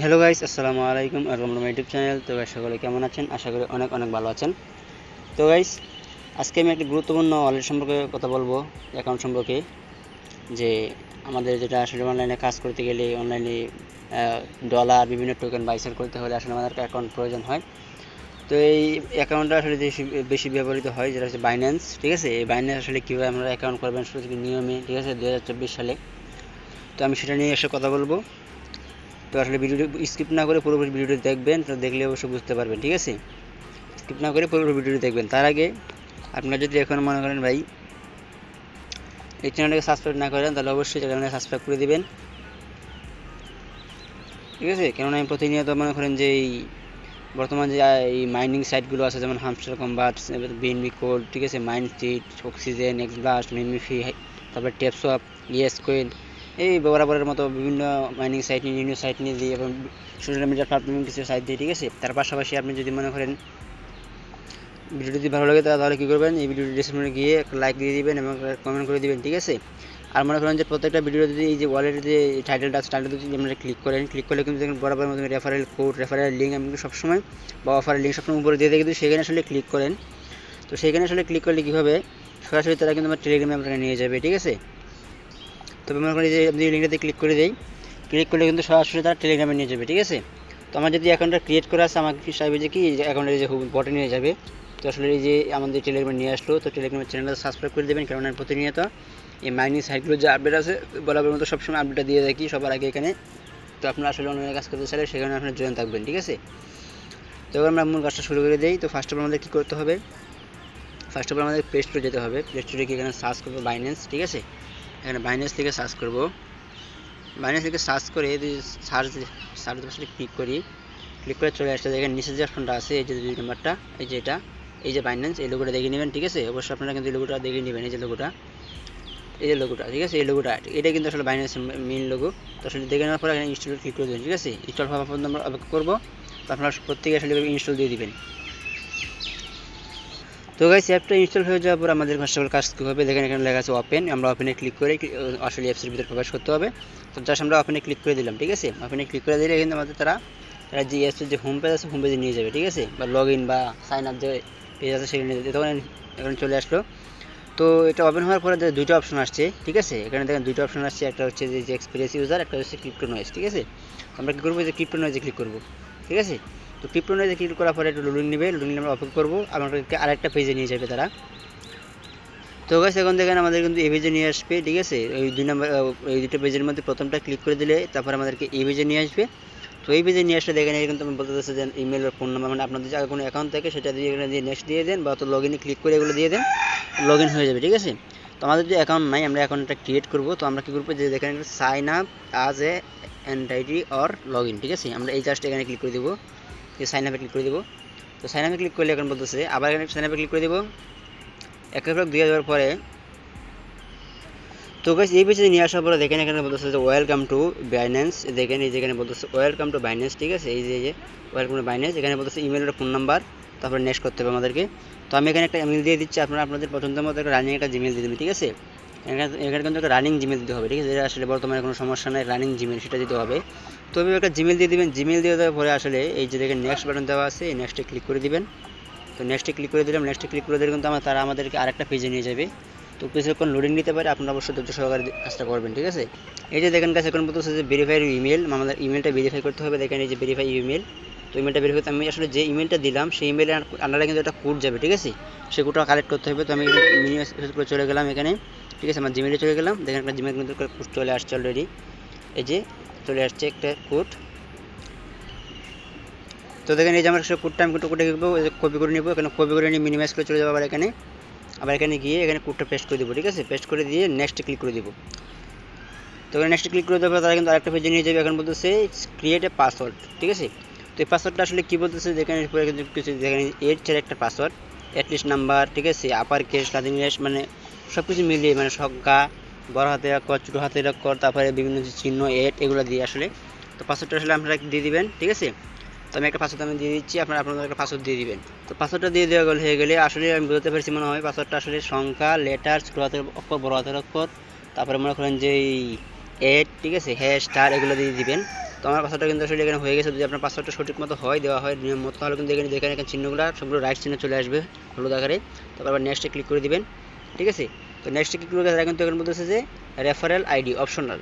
Hello guys, আসসালামু আলাইকুম। Welcome to my YouTube channel. তো গাইস, সকলে কেমন আছেন? আশা করি অনেক অনেক ভালো আছেন। তো গাইস, আজকে আমি একটা গুরুত্বপূর্ণ ওয়ালেট সম্পর্কে কথা বলবো, অ্যাকাউন্ট সম্পর্কে। যে আমাদের যেটা আসলে অনলাইনে কাজ করতে গেলে, অনলাইনে ডলার বিভিন্ন টোকেন বাই সেল করতে হলে আসলে আমাদের অ্যাকাউন্ট প্রয়োজন হয়। তো এই অ্যাকাউন্টটা আসলে যে বেশি ব্যবহৃত হয়, যেটা হচ্ছে বাইন্যান্স। ঠিক আছে, এই বাইন্যান্স আসলে কীভাবে আমরা অ্যাকাউন্ট করবেন সঠিক নিয়মে, ঠিক আছে, 2024 সালে। তো আমি সেটা নিয়ে এসে কথা বলবো। তো আসলে ভিডিওটি স্কিপ না করে পুরোপুরি ভিডিওটি দেখবেন, তো দেখলে অবশ্যই বুঝতে পারবেন। ঠিক আছে, স্কিপ না করে পুরোপুরি ভিডিওটি দেখবেন। তার আগে আপনারা যদি এখন মনে করেন ভাই এই চ্যানেলটাকে সাবস্ক্রাইব না করেন, তাহলে অবশ্যই চ্যানেলটাকে সাবস্ক্রাইব করে দিবেন। ঠিক আছে, কেননা আমি প্রতিনিয়ত মনে করেন যে এই বর্তমান যে এই মাইনিং সাইটগুলো আছে, যেমন হামস্টার কম্বাট, বিএনবি কোড, ঠিক আছে, মাইন্ড সিট, অক্সিজেন, এক্সব্লাস্ট, মিমিফি, তারপর টেপসপ, ইয়েস কয়েন, এই বরাবরের মতো বিভিন্ন মাইনিং সাইট নিয়ে, নিউ সাইট নিয়ে দিই, এবং সোশ্যাল মিডিয়া প্ল্যাটফর্মে কিছু সাইট দিই। ঠিক আছে, তার পাশাপাশি আপনি যদি মনে করেন ভিডিওটি যদি ভালো লাগে তাহলে কী করবেন, এই ভিডিওটি ডিসক্রিপশনে গিয়ে একটা লাইক দিয়ে দিবেন এবং কমেন্ট করে দিবেন। ঠিক আছে, আর মনে করেন যে প্রত্যেকটা ভিডিও যদি এই যে ওয়ালেটের যে টাইটেলটা আছে, টাইটেলটা যদি আপনারা ক্লিক করলে কিন্তু দেখেন বরাবর মতো রেফারেল কোড, রেফারেল লিঙ্ক আমি কিন্তু সবসময়, বা অফারের লিঙ্ক সবসময় উপরে দিয়ে দেয়, কিন্তু সেখানে আসলে ক্লিক করেন। তো সেখানে আসলে ক্লিক করলে কী হবে, সরাসরি তারা কিন্তু আমার টেলিগ্রামে আপনাকে নিয়ে যাবে। ঠিক আছে, তবে মনে করি যে আপনি লিঙ্কটাতে ক্লিক করে দেই, ক্লিক করলে কিন্তু সরাসরি তারা টেলিগ্রামে নিয়ে যাবে। ঠিক আছে, তো আমার যদি অ্যাকাউন্টটা ক্রিয়েট করা আছে, আমাকে চাইবে যে কি অ্যাকাউন্টের যে বটে নিয়ে যাবে। তো আসলে এই যে আমাদের টেলিগ্রামে নিয়ে আসলো, তো টেলিগ্রামের চ্যানেলটা সাবস্ক্রাইব করে দেবেন, কারণ আমি প্রতিনিয়ত এই মাইনিং সাইটগুলো যে আপডেট আছে বরাবর মতো সবসময় আপডেটটা দিয়ে থাকি সবার আগে এখানে। তো আপনারা আসলে অনলাইনে কাজ করতে চাইলে সেখানে আপনারা জয়েন থাকবেন। ঠিক আছে, তো এবার আমরা মূল কাজটা শুরু করে দিই। তো ফার্স্ট অফ অল আমাদের কী করতে হবে, ফার্স্ট অফ অল আমাদের প্লে স্টোরে যেতে হবে। প্লে স্টোরে গিয়ে এখানে সার্চ করবো বাইন্যান্স। ঠিক আছে, এখানে বাইন্যান্স থেকে সার্চ করবো। বাইন্যান্স থেকে সার্চ করে যদি সার্চ বক্সে ক্লিক করি, ক্লিক করে চলে আসছে, দেখেন নিচে যে অপশনটা আছে, এই যে 2 নাম্বারটা, এই যে এটা, এই যে বাইন্যান্স, এই লোগোটা দেখে নেবেন। ঠিক আছে, অবশ্যই আপনারা কিন্তু এই লোগোটা দেখে নেবেন, এই যে লোগোটা, এই যে লোগোটা। ঠিক আছে, এই লোগোটা, এটা কিন্তু আসলে বাইন্যান্সের মেইন লোগো। তো আসলে দেখে নেওয়ার পরে এখানে ইনস্টল ক্লিক করে দেবেন। ঠিক আছে, ইনস্টল হওয়ার পর আমরা অপেক্ষা করবো। তো আপনারা প্রত্যেকে আসলে ইনস্টল দিয়ে দিবেন। তো গাইস, অ্যাপটা ইনস্টল হয়ে যাওয়ার পর আমাদের ফার্স্ট অফ অল কাজ কী হবে, দেখেন এখানে লেখা আছে ওপেন। আমরা ওপেনে ক্লিক করে আসলে অ্যাপসের ভিতরে প্রবেশ করতে হবে। তো জাস্ট আমরা ওপেনে ক্লিক করে দিলাম। ঠিক আছে, ওপেনে ক্লিক করে দিলে কিন্তু আমাদের তারা যে অ্যাপসের যে হোম পেজ আছে, হোম পেজে নিয়ে যাবে। ঠিক আছে, বা লগ ইন বা সাইন আপ যে পেজ আছে সেখানে নিয়ে যাবে। তখন এখানে চলে আসলো। তো এটা ওপেন হওয়ার পরে দুইটা অপশন আসছে। ঠিক আছে, এখানে দেখেন দুইটা অপশন আসছে, একটা হচ্ছে যে এক্সপিরিয়েন্স ইউজার, একটা হচ্ছে ক্রিপ্টো নয়েজ। ঠিক আছে, আমরা কী করবো, যে ক্রিপ্টো নয়েজে ক্লিক করবো। ঠিক আছে, তো ক্রিপ্টো নয়েজে ক্লিক করার পরে একটু লোডিং নেবে, লোডিং আমরা অপেক্ষা করবো, আমাদেরকে আরেকটা পেজে নিয়ে যাবে তারা। তো গাইস, এখন দেখেন আমাদের কিন্তু এই পেজে নিয়ে আসবে। ঠিক আছে, ওই 2 নাম্বার, এই দুটো পেজের মধ্যে প্রথমটা ক্লিক করে দিলে তারপর আমাদেরকে এই পেজে নিয়ে আসবে। তো এই পেজে নিয়ে আসলে দেখেন কিন্তু আমি বলতে চাচ্ছি যে ইমেল আর ফোন নাম্বার, মানে আপনাদের যে কোনো অ্যাকাউন্ট থাকে সেটা দিয়ে এখানে দিয়ে নেক্সট দিয়ে দেন, বা তো লগ ইনে ক্লিক করে এগুলো দিয়ে দেন, লগ ইন হয়ে যাবে। ঠিক আছে, তো আমাদের যে অ্যাকাউন্ট নাই, আমরা অ্যাকাউন্টটা ক্রিয়েট করবো। তো আমরা কী করবো, যে দেখেন সাইন আপ আজ এ এনআইডি অর লগ ইন। ঠিক আছে, আমরা এই জাস্ট এখানে ক্লিক করে দেবো, সাইন আপে ক্লিক করে দেবো। তো সাইন আপে ক্লিক করলে এখন বলতেছে আবার এখানে সাইন আপে ক্লিক করে দেবো। এক এক দিয়ে দেওয়ার পরে, তো গাইস এই পেজে নিয়ে আসার পরে দেখেন এখানে বলতেছে যে ওয়েলকাম টু বাইন্যান্স। দেখেন এই যেখানে বলতেছে ওয়েলকাম টু বাইন্যান্স। ঠিক আছে, এই যে ওয়েলকাম টু বাইন্যান্স, এখানে বলতেছে ইমেলের ফোন নাম্বার, তারপরে নেক্সট করতে হবে আমাদেরকে। তো আমি এখানে একটা ইমেল দিয়ে দিচ্ছি, আপনারা আপনাদের পছন্দের মতো একটা রানিং একটা জিমেল দিয়ে দেবেন। ঠিক আছে, এখানে কিন্তু একটা রানিং জিমেল দিতে হবে। ঠিক আছে, যেটা আসলে বর্তমানে কোনো সমস্যা নেই, রানিং জিমেল সেটা দিতে হবে। তো আমি একটা জিমেল দিয়ে দিবেন। জিমেল দিয়ে দেওয়ার পরে আসলে এই যে দেখেন নেক্সট বাটন দেওয়া আছে, এই নেক্সটে ক্লিক করে দিবেন। তো নেক্সটে ক্লিক করে দিলাম, নেক্সটে ক্লিক করে দিলে কিন্তু তারা আমাদেরকে আরেকটা পেজে নিয়ে যাবে। তো কিছুক্ষণ লোডিং নিতে পারে, আপনারা অবশ্যই ধৈর্য সহকারে কাজটা করবেন। ঠিক আছে, এই যে দেখেন কাছে এখন বলতেছে যে ভেরিফাই ইমেল, আমাদের ইমেলটা ভেরিফাই করতে হবে। দেখেন এই যে ভেরিফাই ইমেল। তো ইমেলটা ভেরিফাই, আমি আসলে যে ইমেলটা দিলাম সেই ইমেলে আপনারা কিন্তু একটা কোড যাবে। ঠিক আছে, সেই কোডটা কালেক্ট করতে হবে। তো আমি মিনিমাইজ করে চলে গেলাম এখানে। ঠিক আছে, আমার জিমেলে চলে গেলাম, দেখেন একটা জিমেল কিন্তু কোড চলে আসছে অলরেডি, এই যে চলে আসছে একটা কোড। তো দেখেন এই যে আমার কোডটা আমি কোডটা কপি করে নেবো, এখানে কপি করে নিয়ে মিনিমাইজ করে চলে যাবো আবার এখানে। আবার এখানে গিয়ে এখানে কোডটা পেস্ট করে দেবো। ঠিক আছে, পেস্ট করে দিয়ে নেক্সট ক্লিক করে দেবো। তো এখানে নেক্সট ক্লিক করে দেওয়ার পর তারা কিন্তু আরেকটা পেজে নিয়ে যাবে। এখন বলতেছে ক্রিয়েট এ পাসওয়ার্ড। ঠিক আছে, তো এই পাসওয়ার্ডটা আসলে কী বলতেছে, যেখানে কিন্তু কিছু দেখেন 8 চার একটা পাসওয়ার্ড, অ্যাটলিস্ট নাম্বার, ঠিক আছে, আপার কেস লাতিন ইংলিশ, মানে সব কিছু মিলিয়ে, মানে সংখ্যা, বড় হাতের অক্ষর, ছোটো হাতের অক্ষর, তারপরে বিভিন্ন চিহ্ন, এগুলো দিয়ে আসলে। তো পাসওয়ার্ডটা আসলে আপনারা দিয়ে দিবেন। ঠিক আছে, তো আমি একটা পাসওয়ার্ড আমি দিয়ে দিচ্ছি, আপনাদের একটা পাসওয়ার্ড দিয়ে দিবেন। তো পাসওয়ার্ডটা দিয়ে দেওয়া হয়ে গেলে আসলে আমি বুঝতে পারছি মনে হয় পাসওয়ার্ডটা আসলে সংখ্যা, লেটার, ছোটো হাতের অক্ষর, বড় হাতের অক্ষর, তারপরে মনে করেন যে 8, ঠিক আছে, হ্যাশ, স্টার, এগুলো দিয়ে দিবেন। তো আমার পাসওয়ার্ডটা কিন্তু আসলে এখানে হয়ে গেছে। যদি আপনার পাসওয়ার্ডটা সঠিক মতো হয়, দেওয়া হয় নিয়ম মতো, তাহলে কিন্তু এখানে দেখেন এখানে চিহ্নগুলো সবগুলো রাইট চিহ্ন চলে আসবে হলুদ আকারে। তারপর আবার নেক্সটে ক্লিক করে দিবেন, ঠিক আছে। তো নেক্সটে ক্লিক করে তারা কিন্তু এখানে বলতেছে যে রেফারেল আইডি অপশনাল।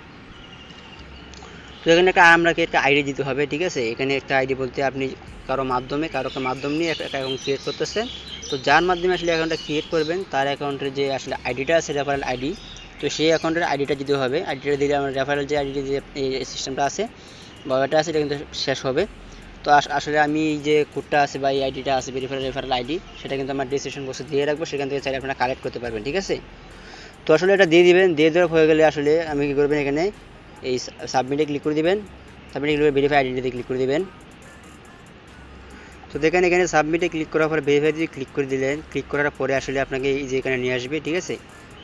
তো এখানে আমাকে একটা আইডি দিতে হবে, ঠিক আছে। এখানে একটা আইডি বলতে আপনি কারো মাধ্যম নিয়ে একটা অ্যাকাউন্ট ক্রিয়েট করতেছেন। তো যার মাধ্যমে আসলে অ্যাকাউন্টটা ক্রিয়েট করবেন তার অ্যাকাউন্টের যে আসলে আইডিটা আছে রেফারেল আইডি, তো সেই অ্যাকাউন্টের আইডিটা দিতে হবে। আইডিটা দিলে আমার রেফারেল যে আইডি যে এই সিস্টেমটা আছে বা ওটা আছে এটা কিন্তু শেষ হবে। তো আসলে আমি এই যে কোডটা আছে বা এই আইডিটা আছে রেফারেল আইডি, সেটা কিন্তু আমার ডিসক্রিপশন বক্সে দিয়ে রাখবো, সেখান থেকে চাইলে আপনারা কালেক্ট করতে পারবেন, ঠিক আছে। তো আসলে এটা দিয়ে দিবেন, দিয়ে দেওয়া হয়ে গেলে আসলে আমি কী করবেন, এখানে এই সাবমিটে ক্লিক করে দিবেন। সাবমিটে ক্লিক করে ভেরিফাই আইডিতে ক্লিক করে দিবেন। তো দেখেন এখানে সাবমিটে ক্লিক করার পরে ভেরিফাই দিয়ে ক্লিক করে দিলেন। ক্লিক করার পরে আসলে আপনাকে এই যে এখানে নিয়ে আসবে, ঠিক আছে।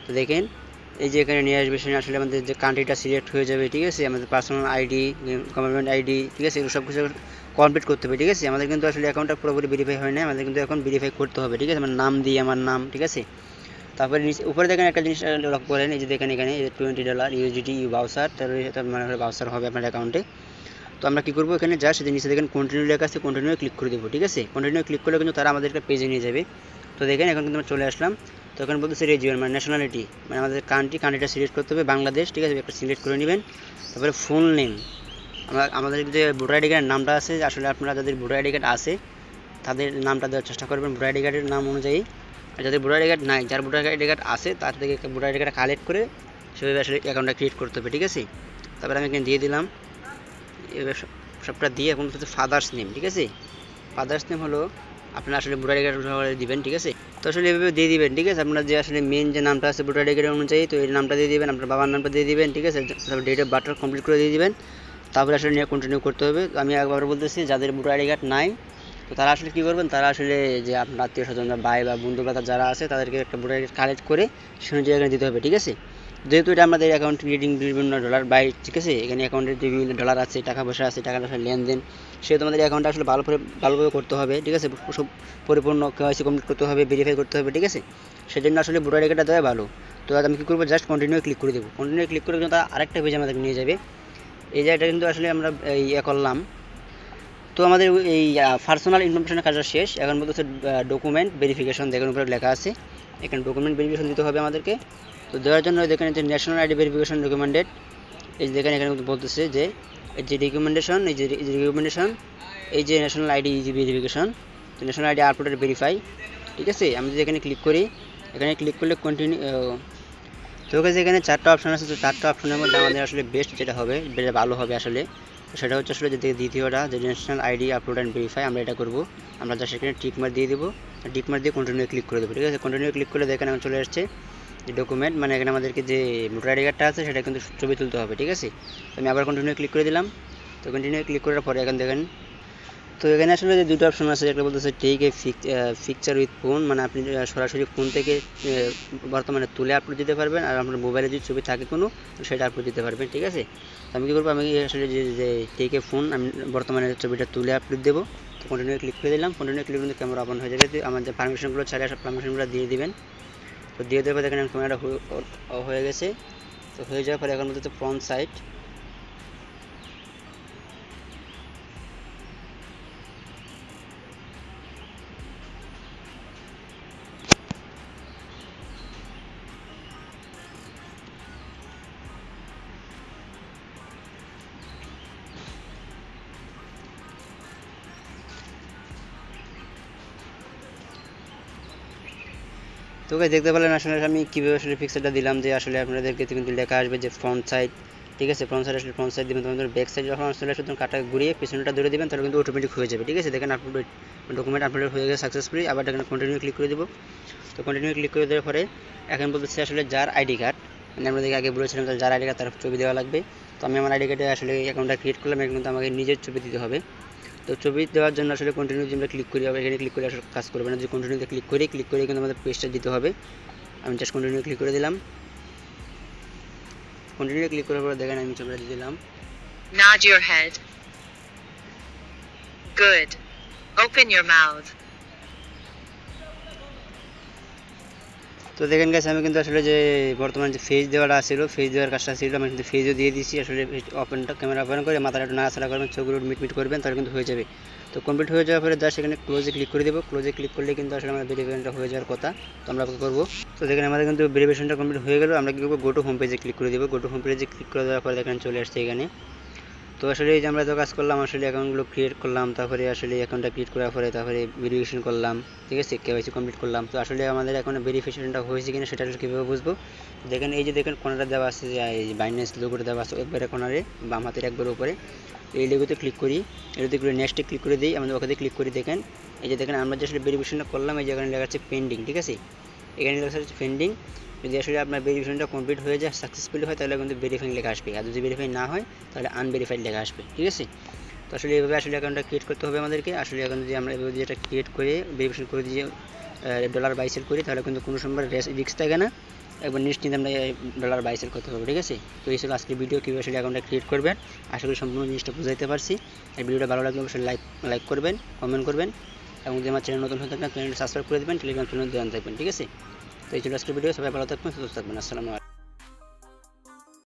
তো দেখেন এই যে এখানে নিয়ে আসবে, সেখানে আসলে আমাদের যে কান্ট্রিটা সিলেক্ট হয়ে যাবে, ঠিক আছে। আমাদের পার্সোনাল আইডি, গভর্নমেন্ট আইডি, ঠিক আছে, এগুলো সব কিছু কমপ্লিট করতে হবে, ঠিক আছে। আমাদের কিন্তু আসলে অ্যাকাউন্টটা পুরোপুরি ভেরিফাই হয় না, আমাদের কিন্তু এখন ভেরিফাই করতে হবে, ঠিক আছে। আমার নাম দিয়ে আমার নাম, ঠিক আছে। তারপরে উপরে দেখেন একটা জিনিস লক্ষ্য করেন, এই যে দেখেন এখানে $20 USDT বাউচার, তার মানে বাউচার হবে আপনার অ্যাকাউন্টে। তো আমরা কী করবো, এখানে জাস্ট নিচে দেখেন কন্টিনিউ লেখা আছে, কন্টিনিউ ক্লিক করে দেবো, ঠিক আছে। কন্টিনিউ ক্লিক করলে কিন্তু তারা আমাদের একটা পেজে নিয়ে যাবে। তো দেখেন এখন কিন্তু আমরা চলে আসলাম। তো এখন বলতেছে রিজিয়ন মানে ন্যাশনালিটি, মানে আমাদের কান্ট্রিটা সিলেক্ট করতে হবে বাংলাদেশ, ঠিক আছে। একটা সিলেক্ট করে নেবেন। তারপরে ফুল নেম, আমাদের যে ভোটার আইডি কার্ডের নামটা আছে, আসলে আপনারা যাদের ভোটার আইডি কার্ড আছে তাদের নামটা দেওয়ার চেষ্টা করবেন ভোটার আইডি কার্ডের নাম অনুযায়ী। আর যাদের ভোটার আইডি কার্ড নাই, যার ভোটার আইডি কার্ড আছে তার থেকে ভোটার আইডি কার্ড কালেক্ট করে সেভাবে আসলে অ্যাকাউন্টটা ক্রিয়েট করতে হবে, ঠিক আছে। তারপরে আমি এখানে দিয়ে দিলাম, এবার সবটা দিয়ে এখন হচ্ছে ফাদার্স নেম, ঠিক আছে। ফাদার্স নেম হলো আপনারা আসলে ভোটার আইডি কার্ড দিবেন, ঠিক আছে। তো আসলে এভাবে দিয়ে দিবেন, ঠিক আছে। আপনার যে আসলে মেন যে নামটা আছে ভোটার আইডি কার্ড অনুযায়ী, তো এই নামটা দিয়ে দিবেন, আপনার বাবার নামটা দিয়ে দিবেন, ঠিক আছে। তারপর ডেট অফ বার্থটা কমপ্লিট করে দিয়ে দিবেন। তারপরে আসলে নিয়ে কন্টিনিউ করতে হবে। আমি একবার বলতেছি, যাদের ভোটার আইডি কার্ড নাই তো তারা আসলে কী করবেন, তারা আসলে যে আপনার আত্মীয় স্বজন বা ভাই বা বন্ধু বান্ধব যারা আছে তাদেরকে একটা ভোটার আইডি কালেক্ট করে সেখানে জায়গায় দিতে হবে, ঠিক আছে। যেহেতু এটা আমাদের অ্যাকাউন্ট ক্রিয়েটিং বিভিন্ন ডলার বাই, ঠিক আছে। এখানে অ্যাকাউন্টে যে বিভিন্ন ডলার আছে, টাকা পয়সা আছে, টাকা পয়সা লেনদেন, সেহেতু আমাদের অ্যাকাউন্টটা আসলে ভালোভাবে করতে হবে, ঠিক আছে। সব পরিপূর্ণ কেওয়াইসি কমপ্লিট করতে হবে, ভেরিফাই করতে হবে, ঠিক আছে। সেজন্য আসলে ভোটার আইডি কার্ডটা দেওয়া ভালো। তো আমি কী করবো, জাস্ট কন্টিনিউ ক্লিক করে দেবো। কন্টিনিউ ক্লিক করে কিন্তু আরেকটা পেজ আমাদের নিয়ে যাবে। এই জায়গাটা কিন্তু আসলে আমরা ইয়ে করলাম। তো আমাদের এই পার্সোনাল ইনফরমেশনের কাজটা শেষ। এখন বলতেছে ডকুমেন্ট ভেরিফিকেশন, দেখেন উপরে লেখা আছে, এখানে ডকুমেন্ট ভেরিফিকেশন দিতে হবে আমাদেরকে। তো দেওয়ার জন্য দেখেন যে ন্যাশনাল আইডি ভেরিফিকেশন রিকমেন্ডেড, এই যে দেখেন এখানে বলতেছে যে এই যে রিকমেন্ডেশন, এই যে ন্যাশনাল আইডি ভেরিফিকেশন, তো ন্যাশনাল আইডি আপলোডেড ভেরিফাই, ঠিক আছে। আমি যদি এখানে ক্লিক করি, এখানে ক্লিক করলে কন্টিনিউ। তো এখানে 4টা অপশান আছে। তো 4টা অপশনের মধ্যে আমাদের আসলে বেস্ট যেটা হবে, যেটা ভালো হবে আসলে, সেটা হচ্ছে আসলে যে দ্বিতীয়টা, যে national ID upload and verify, আমরা এটা করবো। আমরা জাস্ট এখানে টিক মার্ক দিয়ে দেবো, টিক মার্ক দিয়ে কন্টিনিউ ক্লিক করে দেবো, ঠিক আছে। কন্টিনিউ ক্লিক করলে দেখেন আমার চলে আসছে যে ডকুমেন্ট, মানে এখানে আমাদেরকে যে ভোটার আইডি কার্ডটা আছে সেটা কিন্তু ছবি তুলতে হবে, ঠিক আছে। তো আমি আবার কন্টিনিউ ক্লিক করে দিলাম। তো কন্টিনিউ ক্লিক করার পরে এখন দেখেন, তো এখানে আসলে যে দুটো অপশন আছে, একটা বলতেছে take a picture with phone, মানে আপনি সরাসরি ফোন থেকে বর্তমানে তুলে আপলোড দিতে পারবেন, আর আপনার মোবাইলে যদি ছবি থাকে কোনো সেটা আপলোড দিতে পারবেন, ঠিক আছে। তো আমি কী করবো, আমি আসলে যে টেক এ ফোন, আমি বর্তমানে ছবিটা তুলে আপলোড দেবো। তো কন্টিনিউ ক্লিক করে দিলাম। কন্টিনিউ ক্লিক কিন্তু ক্যামেরা ওপেন হয়ে যাবে। আমার যে পারমিশনগুলো ছাড়া সব পারমিশনগুলো দিয়ে দিবেন। তো দিয়ে দেওয়ার পর দেখেন ক্যামেরাটা হয়ে গেছে। তো হয়ে যাওয়ার পরে এখন বলতে ফ্রন্ট সাইড, তো গাইস দেখতে পেলেন আসলে আমি কীভাবে আসলে পিকচারটা দিলাম, যে আসলে আপনাদেরকে কিন্তু লেখা আসবে যে ফ্রন্ট সাইড, ঠিক আছে। ফ্রন্ট সাইড আসলে ফ্রন্ট সাইড দিবেন, তোমাদের ব্যাক সাইড যখন আসলে শুধু কাটা ঘুরিয়ে পিছনটা ধরে দিবেন, তাহলে কিন্তু অটোমেটিক হয়ে যাবে, ঠিক আছে। দেখেন আপলোড ডকুমেন্ট আপলোড হয়ে গেছে সাকসেসফুলি। আবার দেখেন কন্টিনিউ ক্লিক করে দেবো। তো কন্টিনিউ ক্লিক করে দেওয়ার পরে এখন বলতেছে আসলে যার আইডি কার্ড, মানে আমরা দেখে আগে বলেছিলাম যার আইডি কার্ড তার ছবি দেওয়া লাগবে। তো আমি আমার আইডি কার্ডে আসলে অ্যাকাউন্টটা ক্রিয়েট করলাম, এখন কিন্তু আমাকে নিজের ছবি দিতে হবে। তো ছবি দেওয়ার জন্য আসলে কন্টিনিউ যে আমরা ক্লিক করি, আবার এখানে ক্লিক করে আসলে কাজ করবে না, যে কন্টিনিউতে ক্লিক করে কিন্তু আমাদের পেজটা দিতে হবে। আমি জাস্ট কন্টিনিউ ক্লিক করে দিলাম। কন্টিনিউ ক্লিক করার পর দেখেন আমি ছবিটা দিয়ে দিলাম। Nod your head. Good. Open your mouth. তো তো দেখেন গাইস আমি কিন্তু আসলে যে বর্তমানে যে ফেজ দেওয়াটা ছিল, ফেজ দেওয়ার কাজটা ছিল, আমি কিন্তু ফেজও দিয়ে দিয়েছি। আসলে ওপেনটা ক্যামেরা ওপেন করে মাথাটা একটু নাড়াচাড়া করবেন, চোখগুলো মিটমিট করবেন, তাহলে কিন্তু হয়ে যাবে। তো কমপ্লিট হয়ে যাওয়ার পরে জাস্ট এখানে ক্লোজে ক্লিক করে দেবো। ক্লোজে ক্লিক করলে কিন্তু আসলে আমাদের ভেরিফিকেশনটা হয়ে যাওয়ার কথা, তো আমরা করবো। তো দেখেন আমাদের কিন্তু ভেরিফিকেশনটা কমপ্লিট হয়ে গেল। আমরা কী করবো, গো টু হোম পেজে ক্লিক করে দেবো। গো টু হোম পেজে ক্লিক করে দেওয়ার পরে দেখেন চলে আসছে এখানে। তো আসলে এই যে আমরা তো কাজ করলাম, আসলে অ্যাকাউন্টগুলো ক্রিয়েট করলাম, তারপরে আসলে অ্যাকাউন্টটা ক্রিয়েট করার পরে তারপরে ভেরিফিকেশন করলাম, ঠিক আছে, কেওয়াইসি কমপ্লিট করলাম। তো আসলে আমাদের অ্যাকাউন্টে ভেরিফিকেশনটা হয়েছে কিনা সেটা আসলে কীভাবে বুঝবো, দেখেন এই যে দেখেন কোনাটা দেওয়া আছে, যে এই বাইন্যান্স লোগোটা দেওয়া আছে একবারে কোনারে বাম হাতের একবার উপরে। তো এই লোগোতে ক্লিক করি, এটাতে করে নেক্সটে ক্লিক করে দিই, আমাদের ওখানে ক্লিক করি। দেখেন এই যে দেখেন আমরা যে আসলে ভেরিফিকেশনটা করলাম, এই যে এখানে লেখা আছে পেন্ডিং, ঠিক আছে, এখানে লেখা আছে পেন্ডিং। যদি আসলে আপনার ভেরিফিকেশনটা কমপ্লিট হয়ে যায়, সাকসেসফুলি হয়, তাহলে কিন্তু ভেরিফাইং লেখা আসবে, আর যদি ভেরিফাই না হয় তাহলে আনভেরিফাইড লেখা আসবে, ঠিক আছে। তো আসলে এইভাবে আসলে অ্যাকাউন্টটা ক্রিয়েট করতে হবে আমাদেরকে। আসলে এখন যদি আমরা এভাবে যেটা ক্রিয়েট করে ভেরিফিকেশন করে দিয়ে ডলার বাই সেল করি, তাহলে কিন্তু কোনো সময় রিস্ক থাকে না, একবার নিশ্চিন্তে আমরা ডলার বাই সেল করতে পারবো, ঠিক আছে। তো এই ছিল আজকের ভিডিও, কীভাবে আসলে অ্যাকাউন্টটা ক্রিয়েট করবেন। আশা করি সম্পূর্ণ জিনিসটা বুঝাইতে পারছি। আর ভিডিওটা ভালো লাগলে অবশ্যই লাইক করবেন, কমেন্ট করবেন, এবং যদি আমার চ্যানেল নতুন হয়ে থাকেন চ্যানেলটা সাবস্ক্রাইব করে দেবেন, টেলিগ্রাম চ্যানেল দেওয়া থাকবেন, ঠিক আছে। তো এই ছিল আজকের ভিডিও, সবাই ভালো থাকবেন, সুস্থ থাকবেন, আসসালামু আলাইকুম।